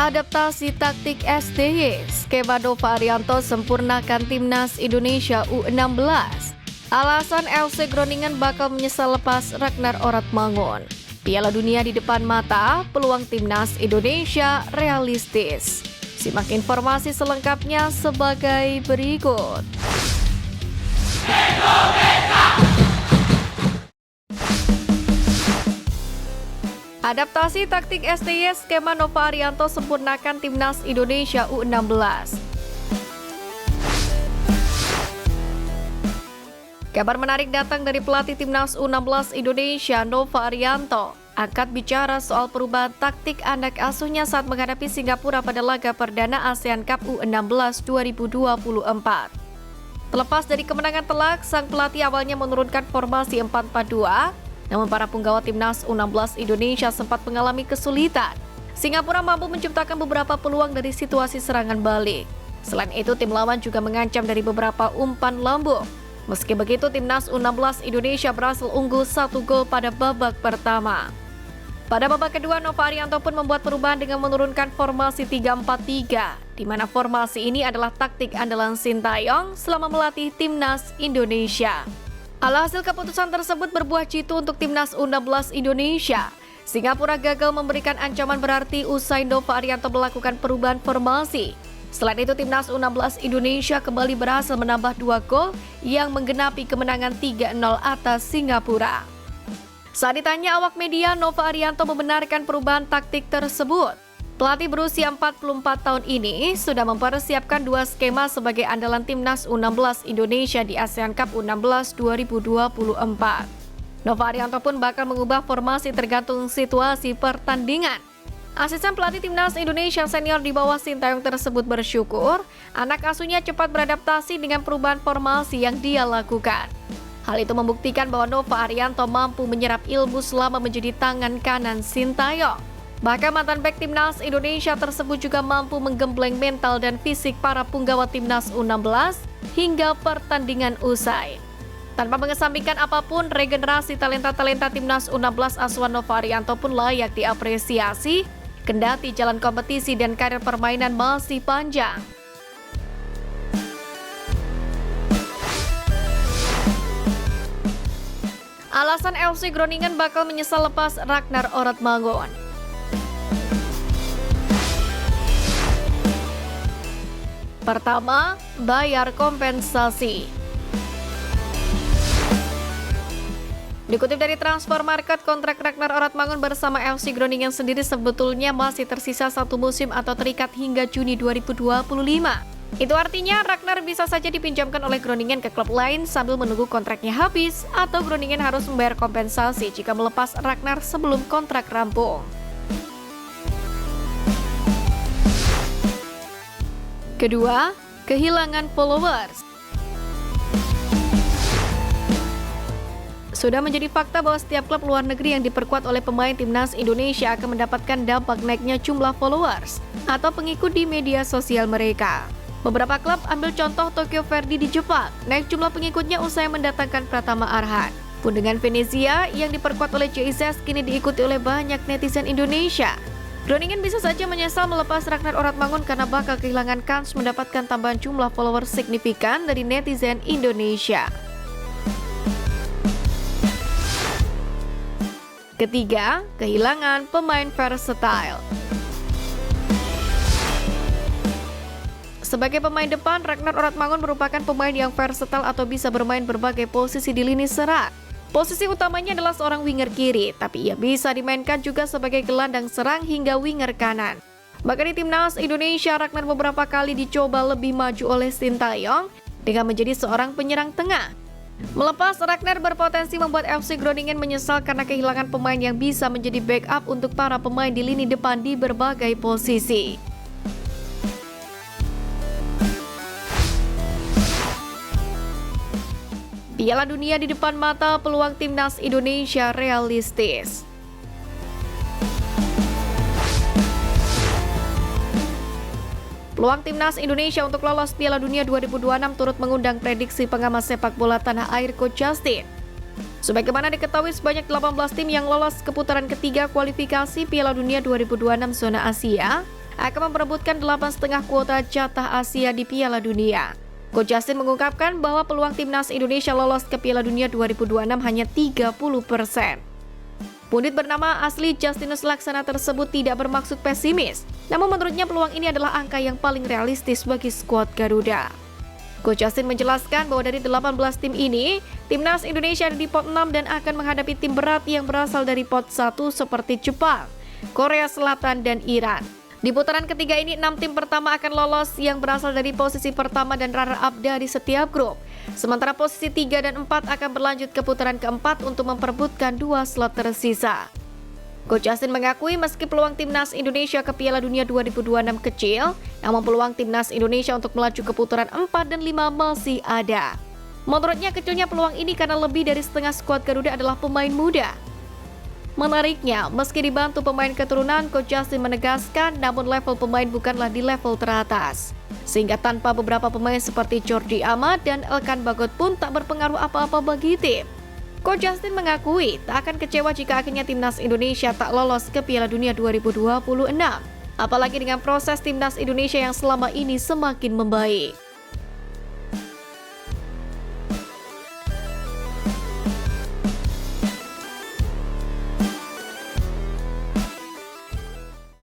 Adaptasi taktik SDY, skema Nova Arianto sempurnakan Timnas Indonesia U16. Alasan FC Groningen bakal menyesal lepas Ragnar Oratmangun. Piala Dunia di depan mata, peluang Timnas Indonesia realistis. Simak informasi selengkapnya sebagai berikut. Adaptasi taktik SDY skema Nova Arianto sempurnakan Timnas Indonesia U16. Kabar menarik datang dari pelatih Timnas U16 Indonesia Nova Arianto. Angkat bicara soal perubahan taktik anak asuhnya saat menghadapi Singapura pada laga perdana ASEAN Cup U16 2024. Terlepas dari kemenangan telak, sang pelatih awalnya menurunkan formasi 4-4-2. Namun para punggawa Timnas U16 Indonesia sempat mengalami kesulitan. Singapura mampu menciptakan beberapa peluang dari situasi serangan balik. Selain itu, tim lawan juga mengancam dari beberapa umpan lambung. Meski begitu, Timnas U16 Indonesia berhasil unggul 1 gol pada babak pertama. Pada babak kedua, Nova Arianto pun membuat perubahan dengan menurunkan formasi 3-4-3, di mana formasi ini adalah taktik andalan Sintayong selama melatih Timnas Indonesia. Alhasil keputusan tersebut berbuah jitu untuk Timnas U16 Indonesia. Singapura gagal memberikan ancaman berarti usai Nova Arianto melakukan perubahan formasi. Selain itu, Timnas U16 Indonesia kembali berhasil menambah 2 gol yang menggenapi kemenangan 3-0 atas Singapura. Saat ditanya awak media, Nova Arianto membenarkan perubahan taktik tersebut. Pelatih berusia 44 tahun ini sudah mempersiapkan 2 skema sebagai andalan Timnas U16 Indonesia di ASEAN Cup U16 2024. Nova Arianto pun bakal mengubah formasi tergantung situasi pertandingan. Asisten pelatih Timnas Indonesia senior di bawah Sintayong tersebut bersyukur anak asuhnya cepat beradaptasi dengan perubahan formasi yang dia lakukan. Hal itu membuktikan bahwa Nova Arianto mampu menyerap ilmu selama menjadi tangan kanan Sintayong. Bahkan mantan bek Timnas Indonesia tersebut juga mampu menggembleng mental dan fisik para punggawa Timnas U16 hingga pertandingan usai. Tanpa mengesampingkan apapun, regenerasi talenta-talenta Timnas U16 asuhan Nova Arianto pun layak diapresiasi, kendati jalan kompetisi dan karir permainan masih panjang. Alasan FC Groningen bakal menyesal lepas Ragnar Oratmangun. Pertama, bayar kompensasi. Dikutip dari Transfer Market, kontrak Ragnar Oratmangun bersama FC Groningen sendiri sebetulnya masih tersisa 1 musim atau terikat hingga Juni 2025. Itu artinya Ragnar bisa saja dipinjamkan oleh Groningen ke klub lain sambil menunggu kontraknya habis, atau Groningen harus membayar kompensasi jika melepas Ragnar sebelum kontrak rampung. Kedua, kehilangan followers. Sudah menjadi fakta bahwa setiap klub luar negeri yang diperkuat oleh pemain Timnas Indonesia akan mendapatkan dampak naiknya jumlah followers atau pengikut di media sosial mereka. Beberapa klub, ambil contoh Tokyo Verdy di Jepang, naik jumlah pengikutnya usai mendatangkan Pratama Arhan. Pun dengan Venezia yang diperkuat oleh JIZ kini diikuti oleh banyak netizen Indonesia. Groningen bisa saja menyesal melepas Ragnar Oratmangun karena bakal kehilangan kans mendapatkan tambahan jumlah followers signifikan dari netizen Indonesia. Ketiga, kehilangan pemain versatile. Sebagai pemain depan, Ragnar Oratmangun merupakan pemain yang versatile atau bisa bermain berbagai posisi di lini serang. Posisi utamanya adalah seorang winger kiri, tapi ia bisa dimainkan juga sebagai gelandang serang hingga winger kanan. Bahkan di Timnas Indonesia, Ragnar beberapa kali dicoba lebih maju oleh Sintayong dengan menjadi seorang penyerang tengah. Melepas Ragnar berpotensi membuat FC Groningen menyesal karena kehilangan pemain yang bisa menjadi backup untuk para pemain di lini depan di berbagai posisi. Piala Dunia di depan mata, peluang Timnas Indonesia realistis. Peluang Timnas Indonesia untuk lolos Piala Dunia 2026 turut mengundang prediksi pengamat sepak bola tanah air Coach Justin. Sebagaimana diketahui, sebanyak 18 tim yang lolos ke putaran ketiga kualifikasi Piala Dunia 2026 zona Asia akan memperebutkan 8,5 kuota jatah Asia di Piala Dunia. Coach Justin mengungkapkan bahwa peluang timnas Indonesia lolos ke Piala Dunia 2026 hanya 30%. Pundit bernama asli Justinus Laksana tersebut tidak bermaksud pesimis, namun menurutnya peluang ini adalah angka yang paling realistis bagi skuad Garuda. Coach Justin menjelaskan bahwa dari 18 tim ini, timnas Indonesia ada di pot 6 dan akan menghadapi tim berat yang berasal dari pot 1 seperti Jepang, Korea Selatan, dan Iran. Di putaran ketiga ini, 6 tim pertama akan lolos yang berasal dari posisi pertama dan runner-up dari setiap grup. Sementara posisi 3 dan 4 akan berlanjut ke putaran keempat untuk memperebutkan 2 slot tersisa. Coach Justin mengakui meski peluang timnas Indonesia ke Piala Dunia 2026 kecil, namun peluang timnas Indonesia untuk melaju ke putaran 4 dan 5 masih ada. Menurutnya kecilnya peluang ini karena lebih dari setengah skuad Garuda adalah pemain muda. Menariknya, meski dibantu pemain keturunan, Coach Justin menegaskan namun level pemain bukanlah di level teratas. Sehingga tanpa beberapa pemain seperti Jordi Amat dan Elkan Bagot pun tak berpengaruh apa-apa bagi tim. Coach Justin mengakui tak akan kecewa jika akhirnya timnas Indonesia tak lolos ke Piala Dunia 2026. Apalagi dengan proses timnas Indonesia yang selama ini semakin membaik.